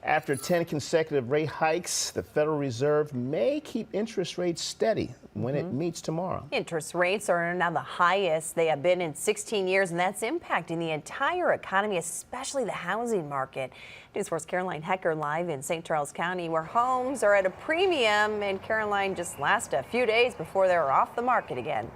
After 10 consecutive rate hikes, the Federal Reserve may keep interest rates steady when it meets tomorrow. Interest rates are now the highest they have been in 16 years, and that's impacting the entire economy, especially the housing market. News 4's Caroline Hecker live in St. Charles County, where homes are at a premium, and Caroline, just last a few days before they're off the market again.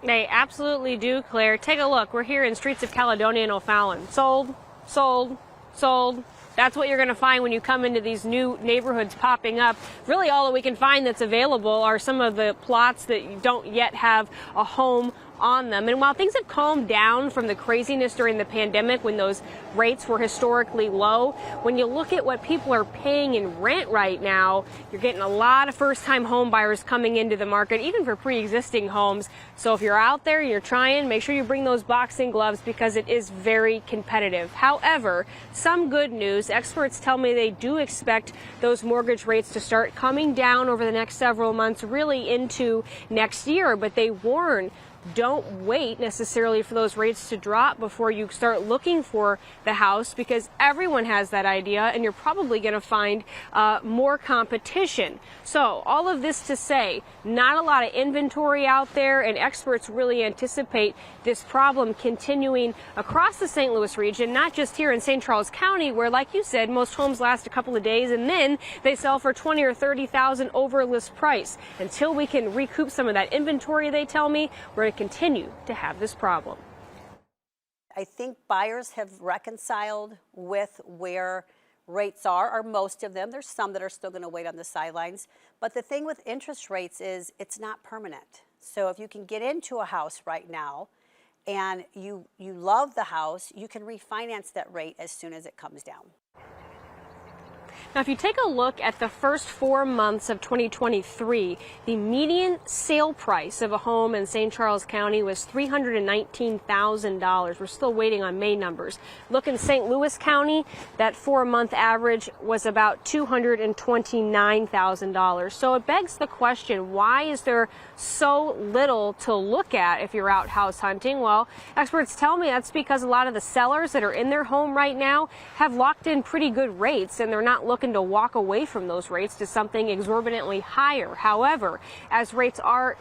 They absolutely do, Claire. Take a look. We're here in streets of Caledonia and O'Fallon. Sold, sold, sold. That's what you're going to find when you come into these new neighborhoods popping up. Really all that we can find that's available are some of the plots that don't yet have a home on them. And while things have calmed down from the craziness during the pandemic when those rates were historically low, when you look at what people are paying in rent right now, you're getting a lot of first-time home buyers coming into the market, even for pre-existing homes. So if you're out there, you're trying, make sure you bring those boxing gloves because it is very competitive. However, some good news, experts tell me they do expect those mortgage rates to start coming down over the next several months, really into next year, but they warn don't wait necessarily for those rates to drop before you start looking for the house, because everyone has that idea and you're probably going to find more competition. So all of this to say, not a lot of inventory out there, and experts really anticipate this problem continuing across the St. Louis region, not just here in St. Charles County, where, like you said, most homes last a couple of days and then they sell for $20,000 or $30,000 over list price. Until we can recoup some of that inventory, they tell me, we're going to continue to have this problem. I think buyers have reconciled with where rates are, or most of them. There's some that are still going to wait on the sidelines. But the thing with interest rates is it's not permanent. So if you can get into a house right now and you love the house, you can refinance that rate as soon as it comes down. Now, if you take a look at the first 4 months of 2023, the median sale price of a home in St. Charles County was $319,000. We're still waiting on May numbers. Look in St. Louis County, that 4-month average was about $229,000. So it begs the question, why is there so little to look at if you're out house hunting? Well, experts tell me that's because a lot of the sellers that are in their home right now have locked in pretty good rates, and they're not looking to walk away from those rates to something exorbitantly higher. However, as rates are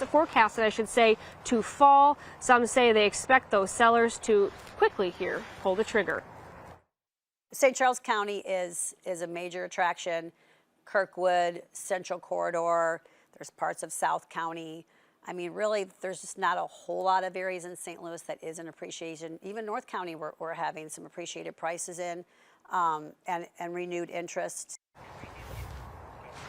forecasted, I should say, to fall, some say they expect those sellers to quickly here pull the trigger. St. Charles County is a major attraction. Kirkwood, Central Corridor, there's parts of South County. I mean, really, there's just not a whole lot of areas in St. Louis that is an appreciation. Even North County, we're having some appreciated prices in. And renewed interest.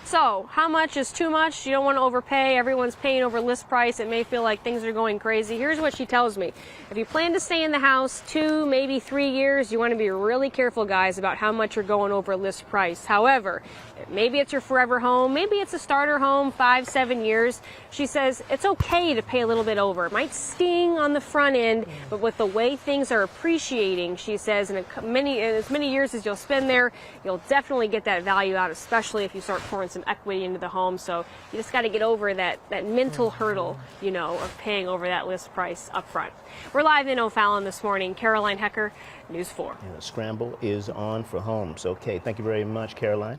So, how much is too much? You don't want to overpay. Everyone's paying over list price. It may feel like things are going crazy. Here's what she tells me. If you plan to stay in the house 2, maybe 3 years, you want to be really careful, guys, about how much you're going over list price. However, maybe it's your forever home. Maybe it's a starter home, 5, 7 years. She says it's okay to pay a little bit over. It might sting on the front end, but with the way things are appreciating, she says, in as many years as you'll spend there, you'll definitely get that value out, especially if you start pouring some equity into the home. So you just got to get over that mental hurdle, of paying over that list price up front. We're live in O'Fallon this morning. Caroline Hecker, News 4. And the scramble is on for homes. Okay, thank you very much, Caroline.